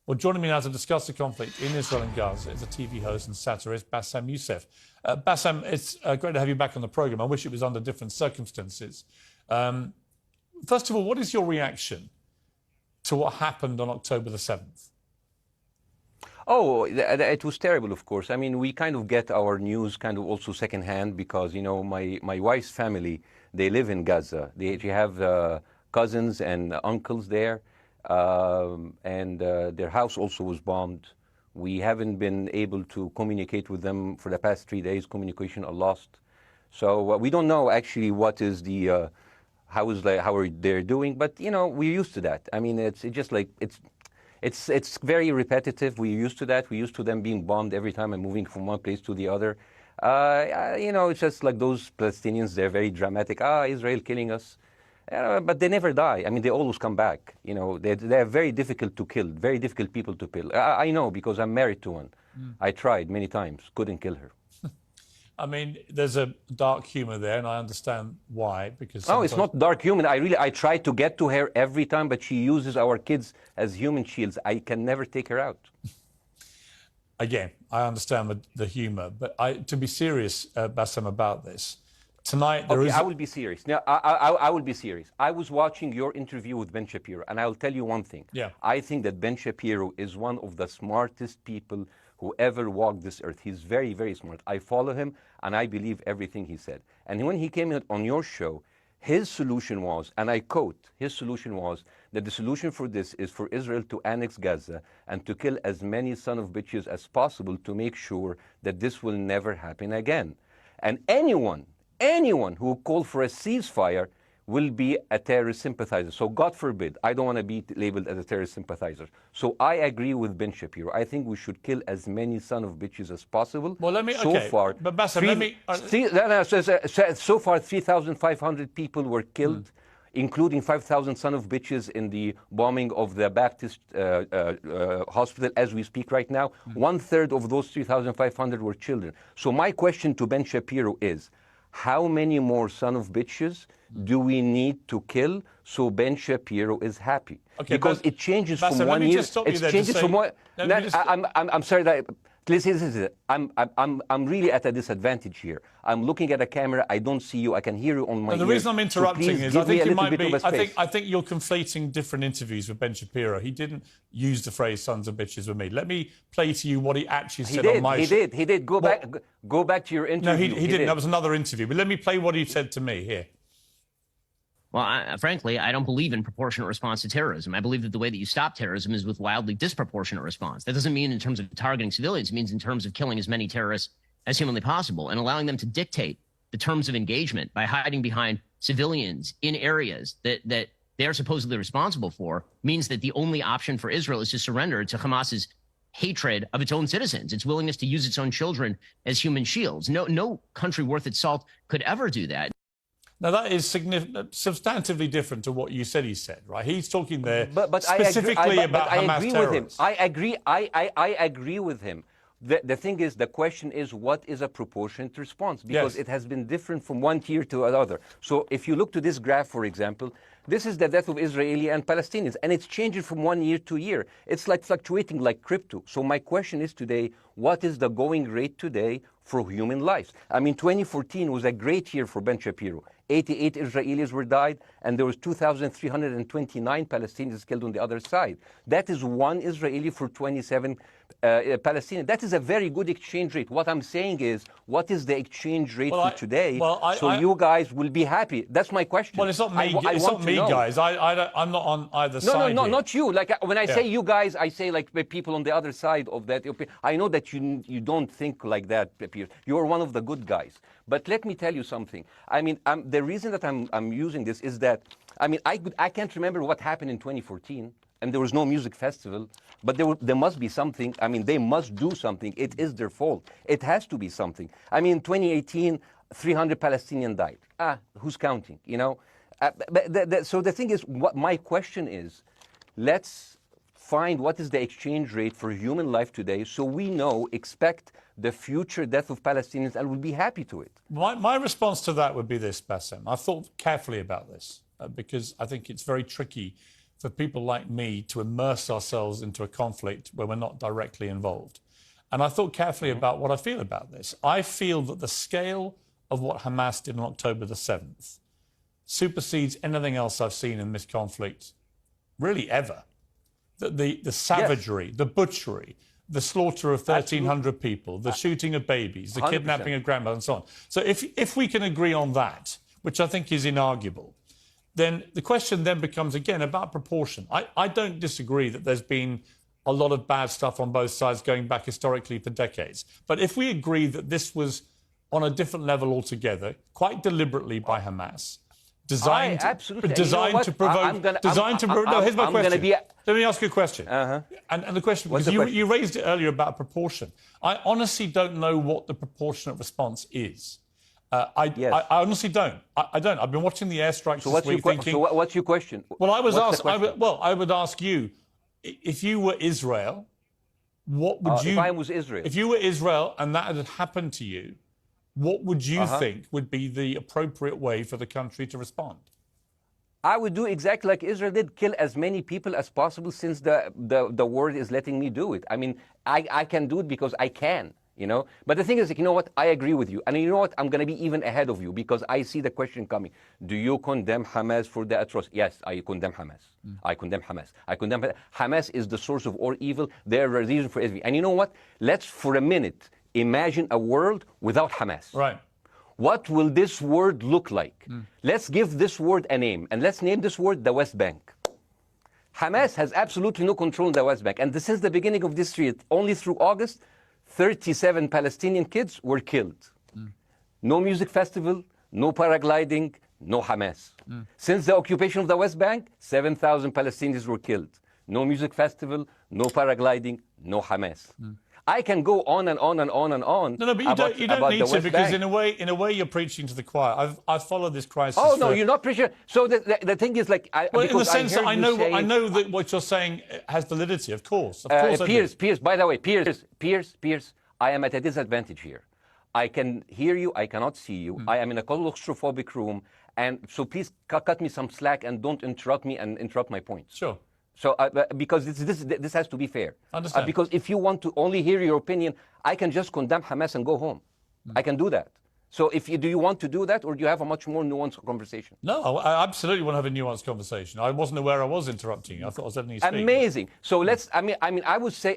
Well, joining me now to discuss the conflict in Israel and Gaza is a TV host and satirist, Bassem Youssef. Bassem, it's great to have you back on the programme. I wish it was under different circumstances. First of all, what is your reaction to what happened on October the 7th? Oh, it was terrible, of course. I mean, we kind of get our news kind of also secondhand because, you know, my wife's family, they live in Gaza. They have cousins and uncles there, and their house also was bombed. We haven't been able to communicate with them for the past 3 days. Communication are lost. So we don't know actually what is the, how are they doing, but, you know, we're used to that. I mean, it's just like, it's very repetitive. We're used to that. We're used to them being bombed every time and moving from one place to the other. You know, it's just like those Palestinians, they're very dramatic. Israel killing us. But they never die. I mean, they always come back. You know, they're very difficult to kill, very difficult people to kill. I know because I'm married to one. I tried many times, couldn't kill her. I mean, there's a dark humour there, and I understand why. Because no, it's not dark humour. I try to get to her every time, but she uses our kids as human shields. I can never take her out. Again, I understand the humour, but to be serious, Bassem, about this, tonight there is... I will be serious. Now, I will be serious. I was watching your interview with Ben Shapiro, and I'll tell you one thing. Yeah. I think that Ben Shapiro is one of the smartest people who ever walked this earth. He's very, very smart. I follow him, and I believe everything he said. And when he came on your show, his solution was, and I quote, his solution was that the solution for this is for Israel to annex Gaza and to kill as many son of bitches as possible to make sure that this will never happen again. And anyone who called for a ceasefire will be a terrorist sympathizer. So God forbid, I don't want to be labeled as a terrorist sympathizer. So I agree with Ben Shapiro. I think we should kill as many son of bitches as possible. Well, let me, so far, but Bassem, let me... so far, 3,500 people were killed, including 5,000 son of bitches in the bombing of the Baptist hospital as we speak right now. 1/3 of those 3,500 were children. So my question to Ben Shapiro is, how many more son of bitches do we need to kill so Ben Shapiro is happy? Okay, because it changes Bassem, from 1 year. It changes from one. I'm sorry that. Listen, I'm really at a disadvantage here. I'm looking at a camera. I don't see you. I can hear you on my ear. The reason I'm interrupting is I think you might be. I think you're conflating different interviews with Ben Shapiro. He didn't use the phrase "sons of bitches" with me. Let me play to you what he actually said on my show. He did. Go back to your interview. No, he didn't. That was another interview. But let me play what he said to me here. Well, frankly, I don't believe in proportionate response to terrorism. I believe that the way that you stop terrorism is with wildly disproportionate response. That doesn't mean in terms of targeting civilians. It means in terms of killing as many terrorists as humanly possible and allowing them to dictate the terms of engagement by hiding behind civilians in areas that they are supposedly responsible for means that the only option for Israel is to surrender to Hamas's hatred of its own citizens, its willingness to use its own children as human shields. No country worth its salt could ever do that. Now, that is substantively different to what you said he said, right? He's talking there but specifically about Hamas terrorists. I agree with him. The thing is, the question is, what is a proportionate response? Because it has been different from one tier to another. So if you look to this graph, for example, this is the death of Israeli and Palestinians, and it's changing from 1 year to year. It's like fluctuating like crypto. So my question is today, what is the going rate today for human lives? I mean, 2014 was a great year for Ben Shapiro. 88 Israelis were died, and there was 2,329 Palestinians killed on the other side. That is one Israeli for 27 Palestinians. That is a very good exchange rate. What I'm saying is, what is the exchange rate for today? So you guys will be happy. That's my question. Well, it's not me. It's not me, guys. I'm not on either side. No, not you. Like when I say you guys, I say like people on the other side of that. I know that you don't think like that, Piers. You're one of the good guys. But let me tell you something. I mean, the reason that I'm using this is that, I mean, I can't remember what happened in 2014, and there was no music festival, but there must be something. I mean, they must do something. It is their fault. It has to be something. I mean, 2018, 300 Palestinians died. Who's counting, you know? So the thing is, what my question is, let's find what is the exchange rate for human life today so we know, expect the future death of Palestinians and will be happy to it. My response to that would be this, Bassem. I've thought carefully about this because I think it's very tricky for people like me to immerse ourselves into a conflict where we're not directly involved. And I thought carefully about what I feel about this. I feel that the scale of what Hamas did on October the 7th supersedes anything else I've seen in this conflict, really ever. The savagery, the butchery, the slaughter of 1,300 people, the shooting of babies, the 100%. Kidnapping of grandmothers and so on. So if we can agree on that, which I think is inarguable, then the question then becomes, again, about proportion. I don't disagree that there's been a lot of bad stuff on both sides going back historically for decades. But if we agree that this was on a different level altogether, quite deliberately by Hamas, designed to provoke... No, here's my question. Let me ask you a question. And the question, because you raised it earlier about proportion. I honestly don't know what the proportionate response is. I honestly don't. I don't. I've been watching the airstrikes this week thinking... So what's your question? Well, I would ask you, if you were Israel, what would you... If I was Israel? If you were Israel and that had happened to you, what would you think would be the appropriate way for the country to respond? I would do exactly like Israel did, kill as many people as possible, since the world is letting me do it. I mean, I can do it because I can, you know. But the thing is, you know what? I agree with you. And you know what? I'm going to be even ahead of you, because I see the question coming. Do you condemn Hamas for the atrocity? Yes, I condemn Hamas. I condemn Hamas. I condemn Hamas is the source of all evil. They're a reason for everything. And you know what? Let's, for a minute, imagine a world without Hamas. Right. What will this world look like? Let's give this word a name, and let's name this word the West Bank. Hamas has absolutely no control in the West Bank, and since the beginning of this year, only through August, 37 Palestinian kids were killed. No music festival, no paragliding, no Hamas. Since the occupation of the West Bank, 7,000 Palestinians were killed. No music festival, no paragliding, no Hamas. I can go on and on and on and on. No, but you don't need to, because in a way you're preaching to the choir. I've followed this crisis. Oh no, you're not preaching. So the thing is, like, in the sense that I know that what you're saying has validity. Of course, Piers. By the way, Piers. I am at a disadvantage here. I can hear you. I cannot see you. I am in a claustrophobic room, and so please cut me some slack and don't interrupt me and interrupt my points. Sure. So, because this has to be fair. Understand. Because if you want to only hear your opinion, I can just condemn Hamas and go home. I can do that. So, do you want to do that, or do you have a much more nuanced conversation? No, I absolutely want to have a nuanced conversation. I wasn't aware I was interrupting you. I thought I was letting you speak. Amazing. So let's. I mean, I would say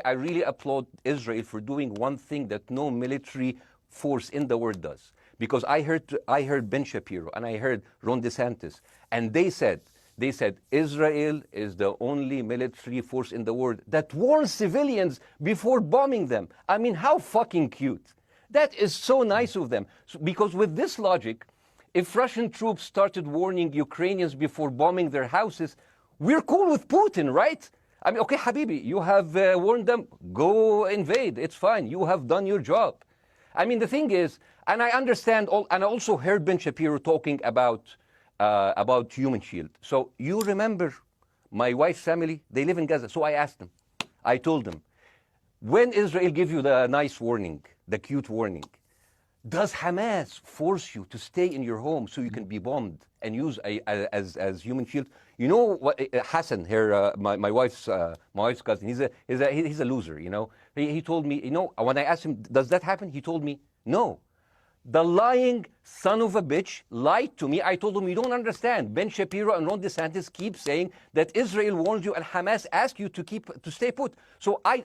I really applaud Israel for doing one thing that no military force in the world does. Because I heard Ben Shapiro and I heard Ron DeSantis, and they said Israel is the only military force in the world that warns civilians before bombing them. I mean, how fucking cute. That is so nice of them. Because with this logic, if Russian troops started warning Ukrainians before bombing their houses, we're cool with Putin, right? I mean, okay, Habibi, you have warned them, go invade. It's fine. You have done your job. I mean, the thing is, and I understand, and I also heard Ben Shapiro talking about Human Shield. So you remember my wife's family, they live in Gaza. So I asked them, I told them, when Israel gives you the nice warning, the cute warning, does Hamas force you to stay in your home so you can be bombed and use as human shield? You know what, Hassan here, my wife's cousin, he's a loser, you know. He told me, you know, when I asked him, does that happen? He told me, no. The lying son of a bitch lied to me. I told him, you don't understand. Ben Shapiro and Ron DeSantis keep saying that Israel warned you and Hamas asked you to stay put. So I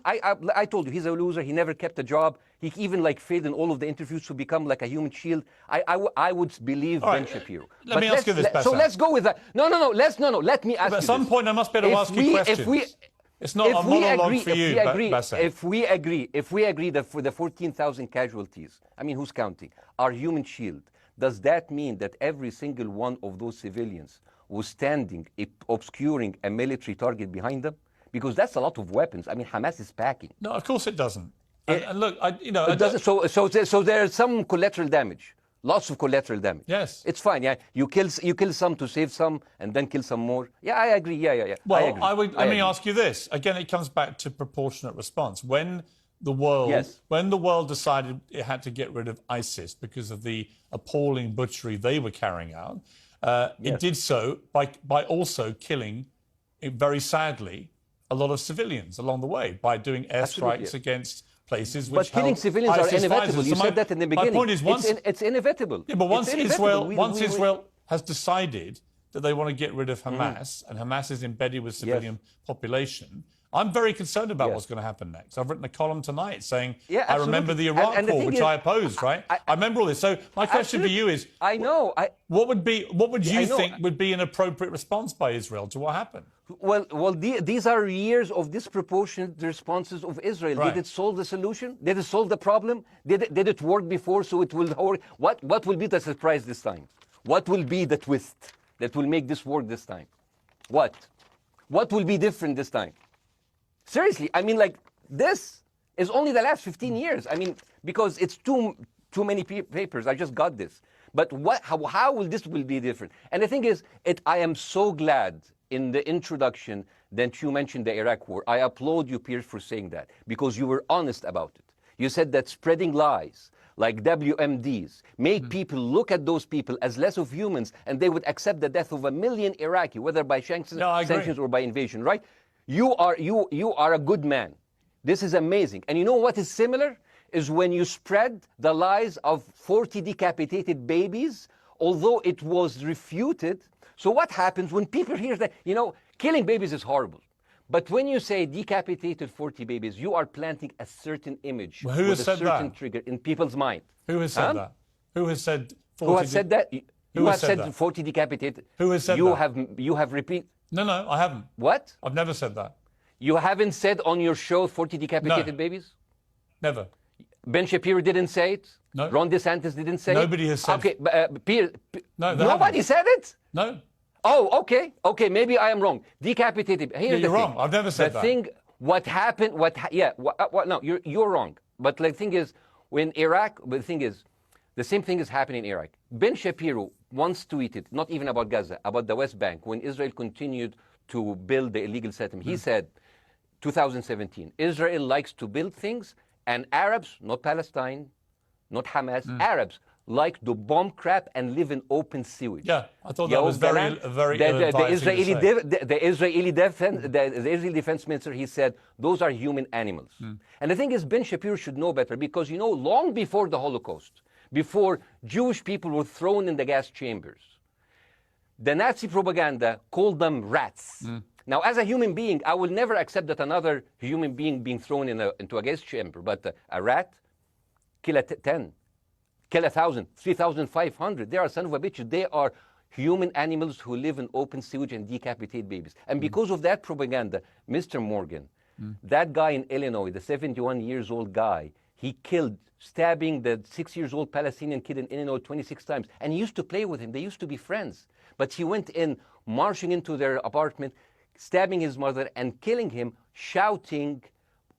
told you, he's a loser. He never kept a job. He even failed in all of the interviews to become like a human shield. I would believe Ben Shapiro. Let me ask you this, Bassem. So let's go with that. No. Let me ask you At some point, I must be able to ask you questions. It's not a monologue for you, Bassem. If we agree that for the 14,000 casualties, I mean, who's counting, our human shield, does that mean that every single one of those civilians was standing, obscuring a military target behind them? Because that's a lot of weapons. I mean, Hamas is packing. No, of course it doesn't. And look, so there's some collateral damage. Lots of collateral damage. Yes. It's fine, yeah. You kill some to save some and then kill some more. Yeah, I agree. Yeah. Well, let me ask you this. Again, it comes back to proportionate response. When the world decided it had to get rid of ISIS because of the appalling butchery they were carrying out, it did so by also killing very sadly, a lot of civilians along the way by doing airstrikes against places which but killing civilians are inevitable. You said that in the beginning. My point is, it's inevitable. Yeah, but once Israel has decided that they want to get rid of Hamas, and Hamas is embedded with civilian population, I'm very concerned about what's going to happen next. I've written a column tonight saying, I remember the Iraq War, which I opposed, right? I remember all this. So my question for you is, what would you think would be an appropriate response by Israel to what happened? Well, these are years of disproportionate responses of Israel. Right. Did it solve the solution? Did it solve the problem? Did it work before, so it will work? What will be the surprise this time? What will be the twist that will make this work this time? What will be different this time? Seriously, I mean, like, this is only the last 15 years. I mean, because it's too many papers. I just got this. But how will this be different? And the thing is, I am so glad in the introduction that you mentioned the Iraq War. I applaud you, Piers, for saying that, because you were honest about it. You said that spreading lies like WMDs make people look at those people as less of humans, and they would accept the death of 1 million Iraqi, whether by sanctions or by invasion, right? You are a good man. This is amazing. And you know what is similar? Is when you spread the lies of 40 decapitated babies, although it was refuted. So what happens when people hear that, killing babies is horrible. But when you say decapitated 40 babies, you are planting a certain image with a certain trigger in people's mind. Who has said that? Who has said 40? Who has said that? You have said 40 decapitated. Who has said that? You have repeated. No, I haven't. What? I've never said that. You haven't said on your show 40 decapitated babies? Never. Ben Shapiro didn't say it? No. Ron DeSantis didn't say Nobody it? has said it. Okay, Piers, nobody said it? No. Oh, okay. Okay, maybe I am wrong. Decapitated. Here's you're wrong. I've never said that. What happened, no, you're wrong. But the thing is, the same thing is happening in Iraq. Ben Shapiro once tweeted, not even about Gaza, about the West Bank, when Israel continued to build the illegal settlement. He said, 2017, Israel likes to build things, and Arabs, not Palestine, not Hamas, Arabs like to bomb crap and live in open sewage. Yeah, I thought that was very the Israeli defense minister, he said, those are human animals. And the thing is, Ben Shapiro should know better, because, long before the Holocaust, before Jewish people were thrown in the gas chambers, the Nazi propaganda called them rats. Now, as a human being, I will never accept that another human being being thrown into a gas chamber, but a rat, kill 10, kill 1,000, 3,500. They are son of a bitch. They are human animals who live in open sewage and decapitate babies. And because of that propaganda, Mr. Morgan, that guy in Illinois, the 71-years-old guy, he killed, stabbing the 6-year-old Palestinian kid in Illinois 26 times. And he used to play with him. They used to be friends. But he went in, marching into their apartment, stabbing his mother and killing him, shouting,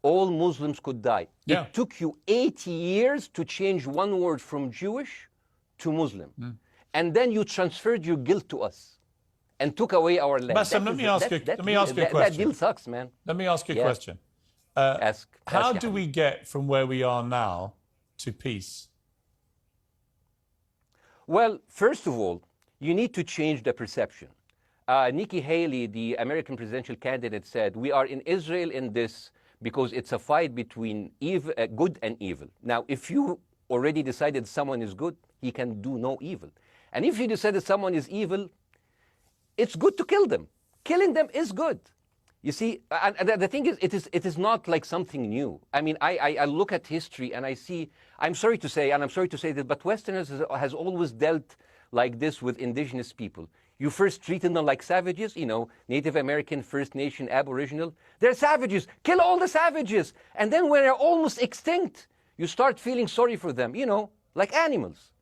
all Muslims could die. Yeah. It took you 80 years to change one word from Jewish to Muslim. And then you transferred your guilt to us and took away our land. Bassem, let me ask you a question. That deal sucks, man. Let me ask you a question. How do we get from where we are now to peace? Well, first of all, you need to change the perception. Nikki Haley, the American presidential candidate, said, we are in Israel in this because it's a fight between good and evil. Now, if you already decided someone is good, he can do no evil. And if you decided someone is evil, it's good to kill them. Killing them is good. You see, and the thing is, it is not like something new. I mean, I look at history and I see, I'm sorry to say this, but Westerners has always dealt like this with indigenous people. You first treated them like savages, Native American, First Nation, Aboriginal. They're savages. Kill all the savages. And then when they're almost extinct, you start feeling sorry for them, like animals.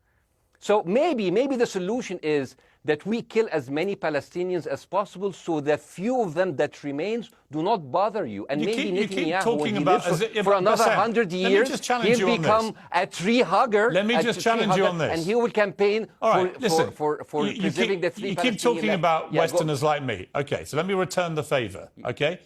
So maybe the solution is that we kill as many Palestinians as possible, so the few of them that remains do not bother you. And maybe Netanyahu, when he lives for another 100 years, he'll become a tree hugger. Let me just challenge you on this. And he will campaign for preserving the 3 Palestinian You keep talking about Westerners like me. Okay, so let me return the favor, okay?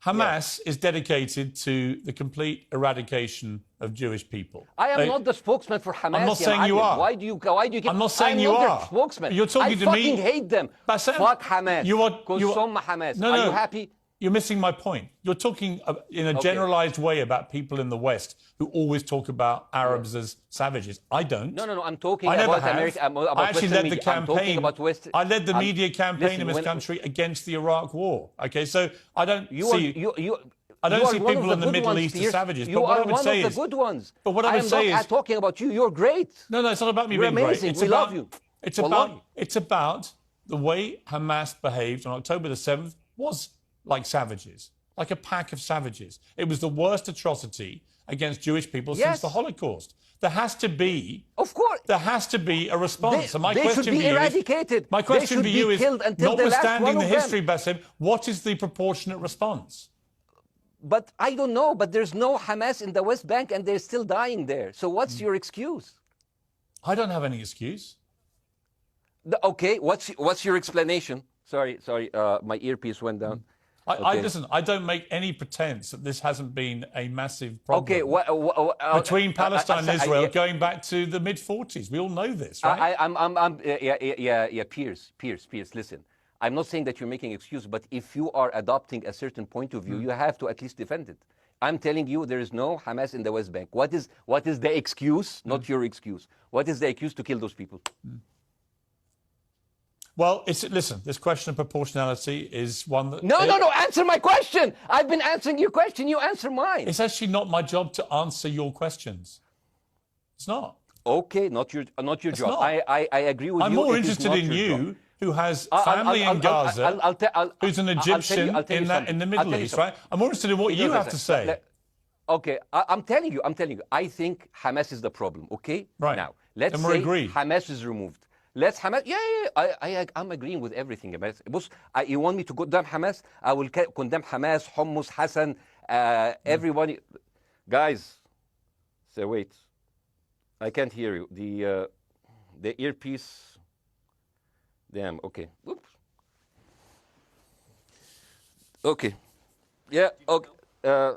Hamas is dedicated to the complete eradication of Jewish people. I am not the spokesman for Hamas. I'm not saying you are. Why do you keep... I'm not saying you are. The spokesman. You're talking to me. I fucking hate them. Bassem, Fuck Hamas. You are Hamas. No, are you happy? You're missing my point. You're talking in a generalized way about people in the West who always talk about Arabs as savages. I don't. No. I'm talking about America. About I actually led the campaign. About I led the media campaign in this country against the Iraq War. Okay, so I don't see. I don't see people in the Middle East as savages. You are one of the good ones. But what I would say is, I'm not talking about you. You're great. No, it's not about me being amazing. great. We love you. It's about the way Hamas behaved on October the 7th was like savages, like a pack of savages. It was the worst atrocity against Jewish people since the Holocaust. There has to be, of course, there has to be a response. And my question should be eradicated. My question for you is, notwithstanding the history, Bassem, what is the proportionate response? But I don't know. But there's no Hamas in the West Bank, and they're still dying there. So what's your excuse? I don't have any excuse. Okay, what's your explanation? Sorry, my earpiece went down. Listen, I don't make any pretense that this hasn't been a massive problem between Palestine and Israel going back to the mid-40s. We all know this, right? Piers, listen. I'm not saying that you're making excuses, but if you are adopting a certain point of view, you have to at least defend it. I'm telling you, there is no Hamas in the West Bank. What is the excuse? Not your excuse. What is the excuse to kill those people? Well, listen, this question of proportionality is one that... No, answer my question. I've been answering your question. You answer mine. It's actually not my job to answer your questions. It's not. Okay, not your job. Not. I agree with you. I'm more interested in you, who has family in Gaza, who's an Egyptian in the Middle East, right? I'm more interested in what you have to say. Okay, I'm telling you. I think Hamas is the problem, okay? Right. Now, let's say Hamas is removed. Let's Hamas. I'm agreeing with everything. You want me to condemn Hamas? I will condemn Hamas, Hummus, Hassan, everybody. Guys, say wait. I can't hear you. The earpiece. Damn. Okay. Oops. Okay. Yeah. Okay.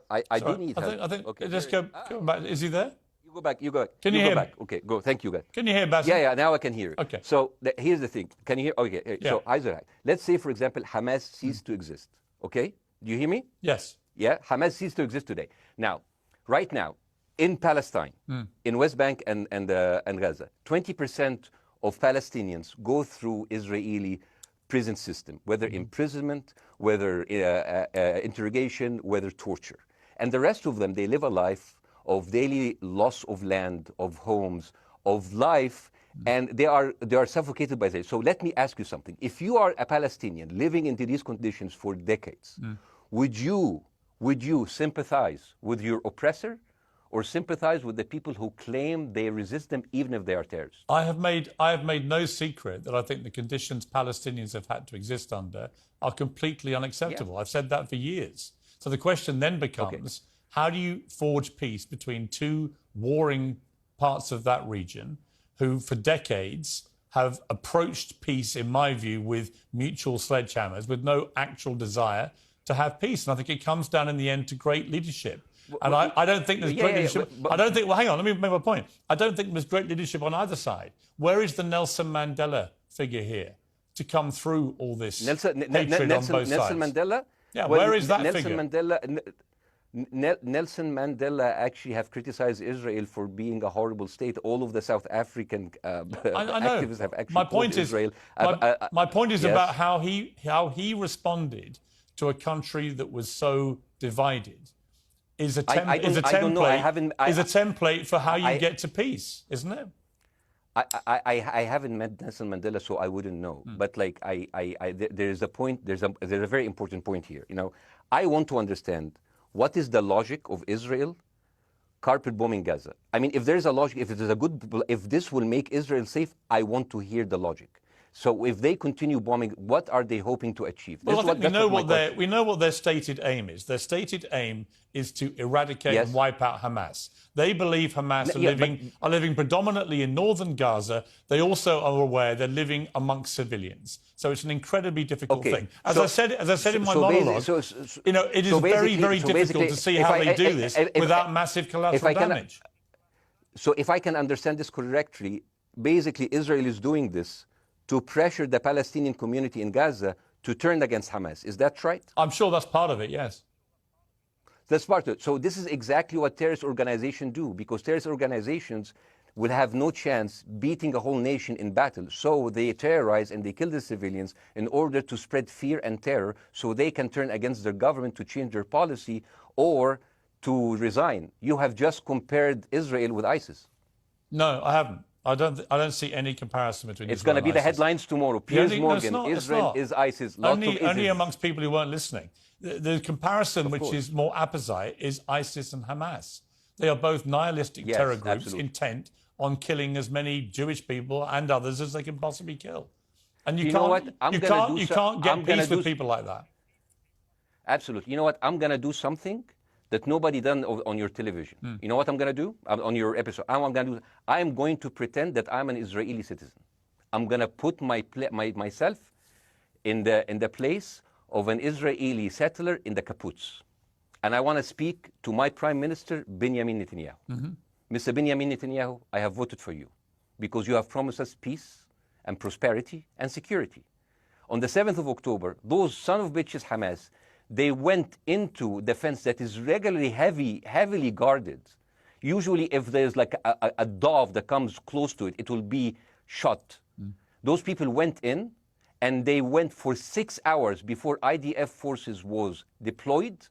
I do need help. I think. Okay. Just go back. Is he there? You go back. You go. Can you hear me? Okay, go. Thank you, guys. Can you hear Bassem? Yeah. Now I can hear you. Okay. So here's the thing. Can you hear? Okay. Yeah. So Isaac, let's say, for example, Hamas ceased to exist. Okay. Do you hear me? Yes. Yeah. Hamas ceased to exist today. Now, right now, in Palestine, in West Bank and Gaza, 20% of Palestinians go through Israeli prison system, whether imprisonment, whether interrogation, whether torture, and the rest of them, they live a life of daily loss of land, of homes, of life, and they are suffocated by this. So let me ask you something. If you are a Palestinian living into these conditions for decades, would you sympathize with your oppressor or sympathize with the people who claim they resist them even if they are terrorists? I have made no secret that I think the conditions Palestinians have had to exist under are completely unacceptable. Yeah. I've said that for years. So the question then becomes, how do you forge peace between two warring parts of that region who for decades have approached peace, in my view, with mutual sledgehammers, with no actual desire to have peace? And I think it comes down in the end to great leadership. And I don't think there's great leadership. I don't think, well, hang on, let me make my point. I don't think there's great leadership on either side. Where is the Nelson Mandela figure here to come through all this hatred on both sides? Nelson Mandela? Yeah, where is that Nelson figure? Nelson Mandela actually have criticized Israel for being a horrible state. All of the South African activists have actually called Israel. My point is about how he responded to a country that was so divided. Is a template for how you get to peace, isn't it? I haven't met Nelson Mandela, so I wouldn't know. But like there is a point. There's a very important point here. You know, I want to understand what is the logic of Israel carpet bombing Gaza. I mean, if there is a logic, if this will make Israel safe, I want to hear the logic. So if they continue bombing, what are they hoping to achieve? Well, I think we know what their stated aim is. Their stated aim is to eradicate and wipe out Hamas. They believe Hamas are living predominantly in northern Gaza. They also are aware they're living amongst civilians. So it's an incredibly difficult thing. As I said in my monologue, it is very, very difficult to see how they do this without massive collateral damage. So if I can understand this correctly, basically Israel is doing this to pressure the Palestinian community in Gaza to turn against Hamas. Is that right? I'm sure that's part of it, yes. That's part of it. So this is exactly what terrorist organizations do, because terrorist organizations will have no chance beating a whole nation in battle. So they terrorize and they kill the civilians in order to spread fear and terror so they can turn against their government to change their policy or to resign. You have just compared Israel with ISIS. No, I haven't. I don't see any comparison between It's going to be the headlines tomorrow. Piers Morgan, Israel is ISIS. Only amongst people who weren't listening. The comparison, which is more apposite, is ISIS and Hamas. They are both nihilistic terror groups intent on killing as many Jewish people and others as they can possibly kill. And you can't get peace with people like that. Absolutely. You know what? I'm going to do something that nobody done on your television. You know what I'm going to do on your episode? I'm going to pretend that I'm an Israeli citizen. I'm going to put myself in the place of an Israeli settler in the kibbutz. And I want to speak to my Prime Minister, Benjamin Netanyahu. Mr. Benjamin Netanyahu, I have voted for you because you have promised us peace and prosperity and security. On the 7th of October, those son of bitches Hamas, they went into the fence that is regularly heavily guarded. Usually if there's like a dove that comes close to it, it will be shot. Those people went in and they went for 6 hours before IDF forces was deployed,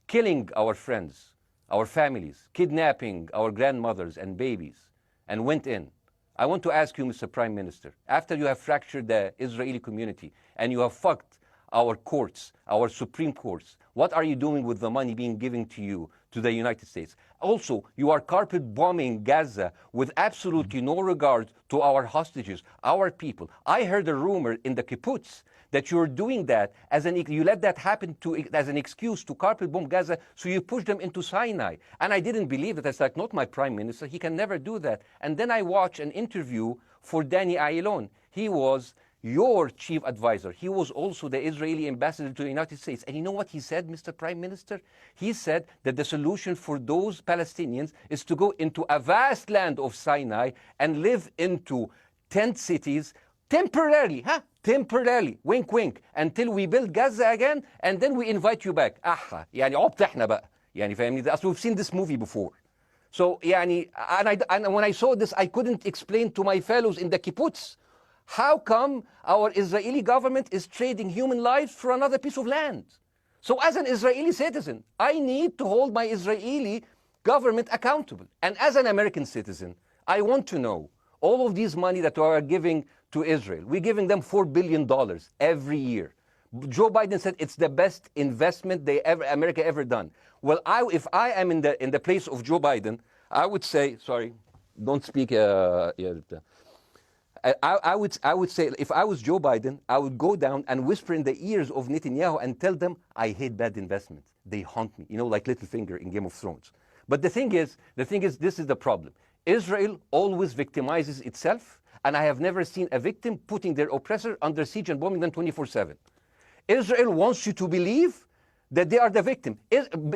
killing our friends, our families, kidnapping our grandmothers and babies, and went in. I want to ask you, Mr. Prime Minister, after you have fractured the Israeli community and you have fucked our courts, our Supreme Courts, what are you doing with the money being given to you, to the United States? Also, you are carpet bombing Gaza with absolutely no regard to our hostages, our people. I heard a rumor in the kibbutz that you're doing that you let that happen as an excuse to carpet bomb Gaza, so you push them into Sinai. And I didn't believe it. It's like, not my prime minister. He can never do that. And then I watched an interview for Danny Ayalon. He was your chief advisor. He was also the Israeli ambassador to the United States. And you know what he said, Mr. Prime Minister? He said that the solution for those Palestinians is to go into a vast land of Sinai and live into tent cities temporarily, temporarily, wink wink, until we build Gaza again, and then we invite you back. يعني عبط احنا بقى. يعني فاهمني؟ أصل we've seen this movie before. So يعني, and when I saw this, I couldn't explain to my fellows in the kibbutz, how come our Israeli government is trading human lives for another piece of land? So as an Israeli citizen, I need to hold my Israeli government accountable. And as an American citizen, I want to know all of these money that we are giving to Israel. We're giving them $4 billion every year. Joe Biden said it's the best investment America ever done. Well, if I am in the place of Joe Biden, I would say, sorry, don't speak. I would say, if I was Joe Biden, I would go down and whisper in the ears of Netanyahu and tell them, I hate bad investments. They haunt me, like Littlefinger in Game of Thrones. But the thing is, this is the problem. Israel always victimizes itself, and I have never seen a victim putting their oppressor under siege and bombing them 24/7. Israel wants you to believe that they are the victim.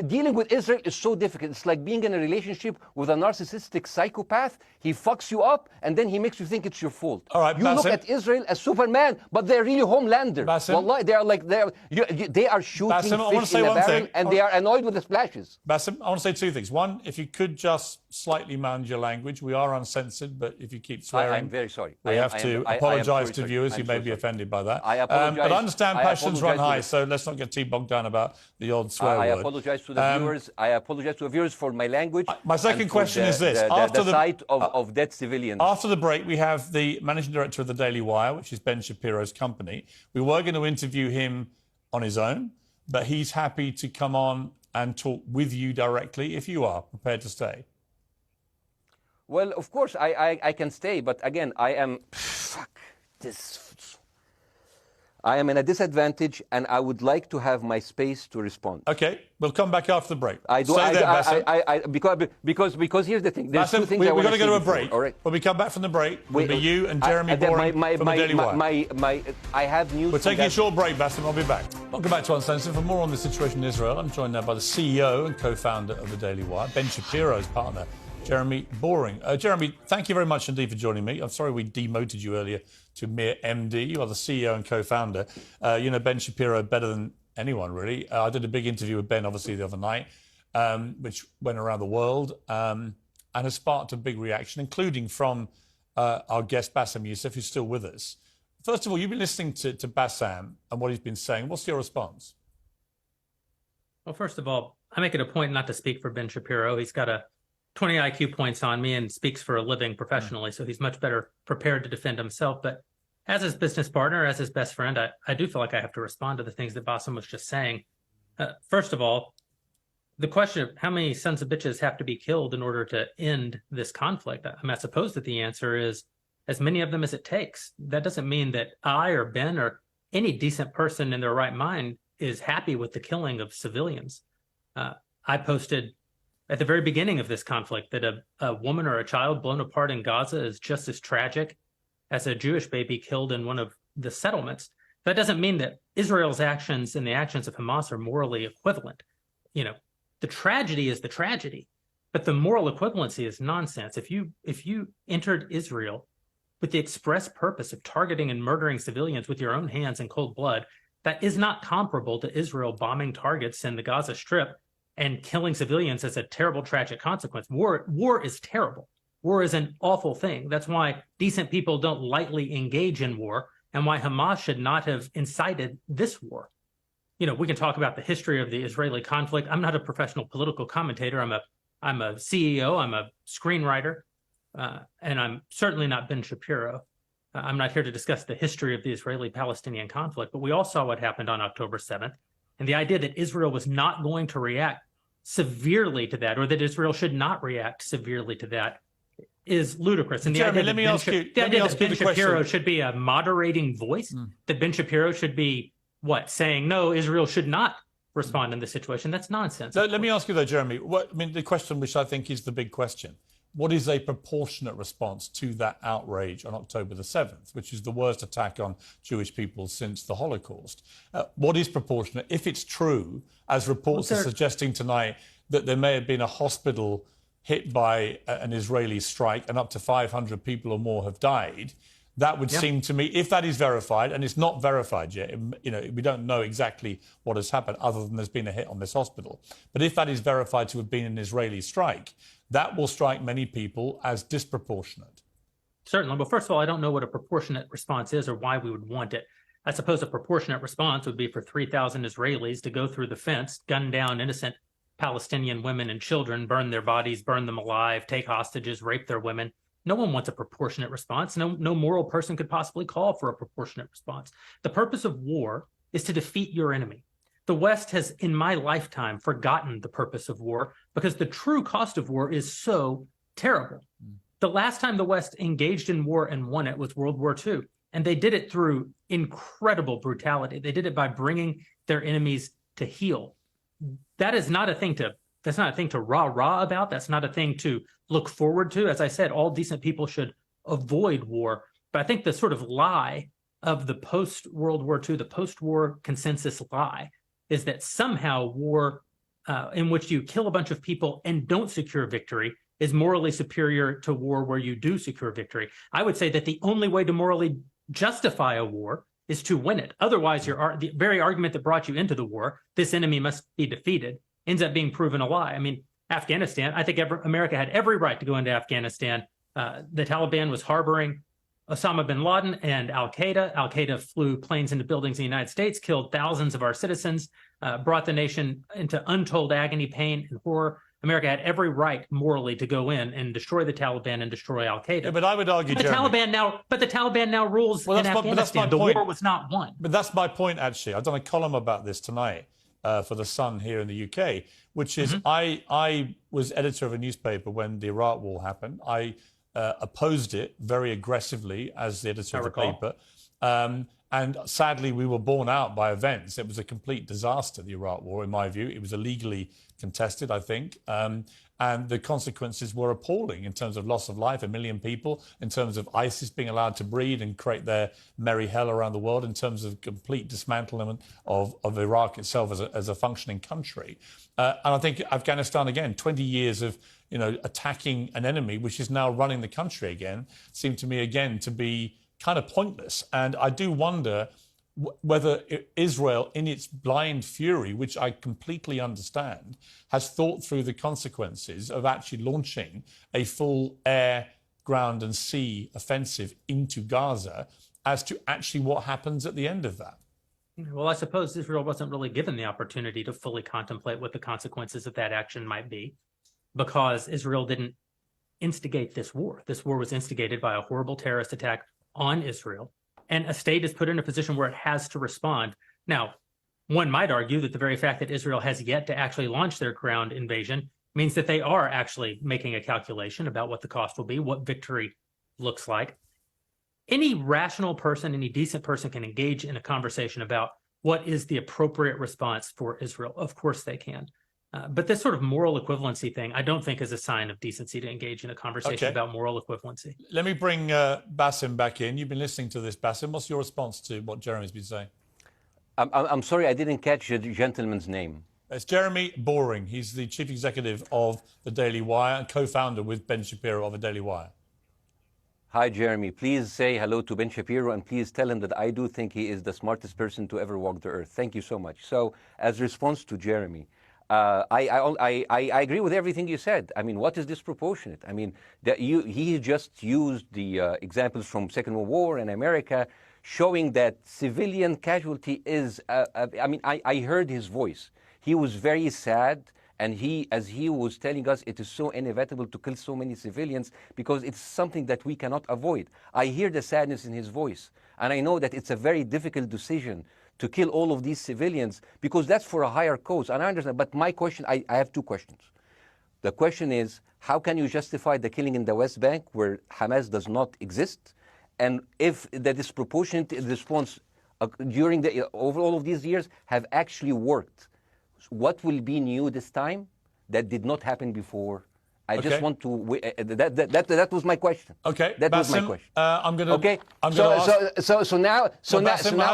Dealing with Israel is so difficult. It's like being in a relationship with a narcissistic psychopath. He fucks you up, and then he makes you think it's your fault. All right, you Bassem, look at Israel as Superman, but they're really Homelander. Wallahi, they are shooting Bassem, fish in a barrel, and they are annoyed with the splashes. Bassem, I want to say two things. One, if you could just slightly manage your language. We are uncensored, but if you keep swearing... I'm very sorry. We have to apologise to viewers who may be offended by that. I apologize. But I understand passions run high, so let's not get too bogged down about the odd swear word. I apologize to the viewers. I apologize to the viewers for my language. My second question is this. After the sight of dead civilians. After the break, we have the managing director of the Daily Wire, which is Ben Shapiro's company. We were going to interview him on his own, but he's happy to come on and talk with you directly if you are prepared to stay. Well, of course, I can stay, but again, I am... I am in a disadvantage, and I would like to have my space to respond. Okay, we'll come back after the break. Because here's the thing. There's Bassem, two things we've I want got to go to a before, break. all right? When we come back from the break, we'll be you and Jeremy Boring from the Daily Wire. I have news. We're taking a short break, Bassem. I'll be back. Welcome back to Uncensored. For more on the situation in Israel, I'm joined now by the CEO and co-founder of the Daily Wire, Ben Shapiro's partner, Jeremy Boring. Jeremy, thank you very much indeed for joining me. I'm sorry we demoted you earlier to mere MD. You are the CEO and co-founder. You know Ben Shapiro better than anyone, really. I did a big interview with Ben, obviously, the other night, which went around the world and has sparked a big reaction, including from our guest, Bassem Youssef, who's still with us. First of all, you've been listening to Bassem and what he's been saying. What's your response? Well, first of all, I make it a point not to speak for Ben Shapiro. He's got a 20 IQ points on me and speaks for a living professionally, so he's much better prepared to defend himself. But as his business partner, as his best friend, I do feel like I have to respond to the things that Bassem was just saying. First of all, the question of how many sons of bitches have to be killed in order to end this conflict, I suppose that the answer is as many of them as it takes. That doesn't mean that I or Ben or any decent person in their right mind is happy with the killing of civilians. I posted at the very beginning of this conflict that a woman or a child blown apart in Gaza is just as tragic as a Jewish baby killed in one of the settlements. That doesn't mean that Israel's actions and the actions of Hamas are morally equivalent. You know, the tragedy is the tragedy, but the moral equivalency is nonsense. If you entered Israel with the express purpose of targeting and murdering civilians with your own hands in cold blood, that is not comparable to Israel bombing targets in the Gaza Strip and killing civilians as a terrible, tragic consequence. War is terrible. War is an awful thing. That's why decent people don't lightly engage in war, and why Hamas should not have incited this war. You know, we can talk about the history of the Israeli conflict. I'm not a professional political commentator. I'm a CEO. I'm a screenwriter, and I'm certainly not Ben Shapiro. I'm not here to discuss the history of the Israeli-Palestinian conflict, but we all saw what happened on October 7th. And the idea that Israel was not going to react severely to that, or that Israel should not react severely to that, is ludicrous. And the Jeremy, idea that Ben Shapiro should be a moderating voice, that Ben Shapiro should be, saying, no, Israel should not respond in this situation, that's nonsense. Let me ask you, though, Jeremy, the question which I think is the big question. What is a proportionate response to that outrage on October the 7th, which is the worst attack on Jewish people since the Holocaust? What is proportionate? If it's true, as reports are suggesting tonight, that there may have been a hospital hit by an Israeli strike and up to 500 people or more have died, that would seem to me, if that is verified, and it's not verified yet, you know, we don't know exactly what has happened other than there's been a hit on this hospital. But if that is verified to have been an Israeli strike, that will strike many people as disproportionate. Certainly. Well, first of all, I don't know what a proportionate response is or why we would want it. I suppose a proportionate response would be for 3,000 Israelis to go through the fence, gun down innocent Palestinian women and children, burn their bodies, burn them alive, take hostages, rape their women. No one wants a proportionate response. No moral person could possibly call for a proportionate response. The purpose of war is to defeat your enemy. The West has, in my lifetime, forgotten the purpose of war because the true cost of war is so terrible. The last time the West engaged in war and won it was World War II, and they did it through incredible brutality. They did it by bringing their enemies to heel. That's not a thing to rah-rah about. That's not a thing to look forward to. As I said, all decent people should avoid war. But I think the sort of lie of the post-World War II, the post-war consensus lie, is that somehow war in which you kill a bunch of people and don't secure victory is morally superior to war where you do secure victory. I would say that the only way to morally justify a war is to win it. Otherwise, the very argument that brought you into the war, this enemy must be defeated, ends up being proven a lie. I mean, Afghanistan, I think America had every right to go into Afghanistan. The Taliban was harboring Osama bin Laden and Al-Qaeda. Al-Qaeda flew planes into buildings in the United States, killed thousands of our citizens, brought the nation into untold agony, pain, and horror. America had every right morally to go in and destroy the Taliban and destroy Al-Qaeda. Yeah, but I would argue, the Taliban now rules in Afghanistan. The war was not won. But that's my point, actually. I've done a column about this tonight for The Sun here in the UK, which is I was editor of a newspaper when the Iraq war happened. I opposed it very aggressively as the editor of the paper. And sadly, we were borne out by events. It was a complete disaster, the Iraq War, in my view. It was illegally contested, I think. And the consequences were appalling in terms of loss of life, 1 million people, in terms of ISIS being allowed to breed and create their merry hell around the world, in terms of complete dismantlement of Iraq itself as a functioning country. And I think Afghanistan, again, 20 years of attacking an enemy, which is now running the country again, seemed to me, again, to be kind of pointless. And I do wonder whether Israel, in its blind fury, which I completely understand, has thought through the consequences of actually launching a full air, ground and sea offensive into Gaza as to actually what happens at the end of that. Well, I suppose Israel wasn't really given the opportunity to fully contemplate what the consequences of that action might be, because Israel didn't instigate this war. This war was instigated by a horrible terrorist attack on Israel. And a state is put in a position where it has to respond. Now, one might argue that the very fact that Israel has yet to actually launch their ground invasion means that they are actually making a calculation about what the cost will be, what victory looks like. Any rational person, any decent person can engage in a conversation about what is the appropriate response for Israel. Of course they can. But this sort of moral equivalency thing, I don't think is a sign of decency to engage in a conversation about moral equivalency. Let me bring Bassem back in. You've been listening to this, Bassem. What's your response to what Jeremy's been saying? I'm sorry, I didn't catch the gentleman's name. It's Jeremy Boring. He's the chief executive of the Daily Wire and co-founder with Ben Shapiro of the Daily Wire. Hi, Jeremy. Please say hello to Ben Shapiro, and please tell him that I do think he is the smartest person to ever walk the earth. Thank you so much. So, as response to Jeremy, I agree with everything you said. I mean, what is disproportionate? I mean, he just used the examples from Second World War and America, showing that civilian casualty is, I mean, I heard his voice. He was very sad, and as he was telling us, it is so inevitable to kill so many civilians because it's something that we cannot avoid. I hear the sadness in his voice, and I know that it's a very difficult decision to kill all of these civilians, because that's for a higher cause. And I understand, but my question, I have two questions. The question is, how can you justify the killing in the West Bank where Hamas does not exist? And if the disproportionate response during over all of these years have actually worked, what will be new this time that did not happen before? I just want to. That was my question. Okay, that was my question. I'm gonna. Okay. So now,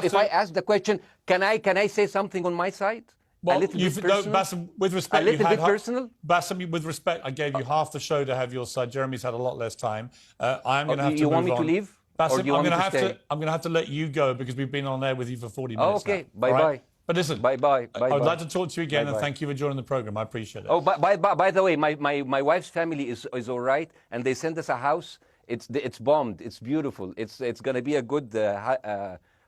if I ask the question, can I say something on my side? Well, Bassem, with respect, a little bit personal. Bassem, with respect, I gave you half the show to have your side. Jeremy's had a lot less time. I'm going to have to. You move want me on. to leave? Bassem, or do you want me to stay? I'm going to have to let you go because we've been on air with you for 40 minutes. Oh, okay. Now. Bye bye. But listen, bye. I'd like to talk to you again, and thank you for joining the program. I appreciate it. Oh, by the way, my wife's family is all right, and they sent us a house. It's bombed. It's beautiful. It's going to be a good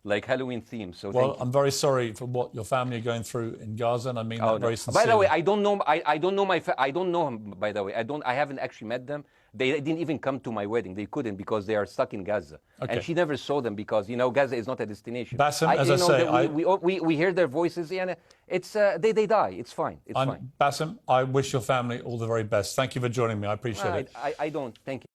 like Halloween theme. So well, I'm very sorry for what your family are going through in Gaza, and I mean that very sincerely. By the way, I don't know. I don't know I don't know him. By the way, I haven't actually met them. They didn't even come to my wedding. They couldn't because they are stuck in Gaza. Okay. And she never saw them because, Gaza is not a destination. Bassem, as I say, we hear their voices, and it's they die. It's fine. It's fine. Bassem, I wish your family all the very best. Thank you for joining me. I appreciate it. I don't. Thank you.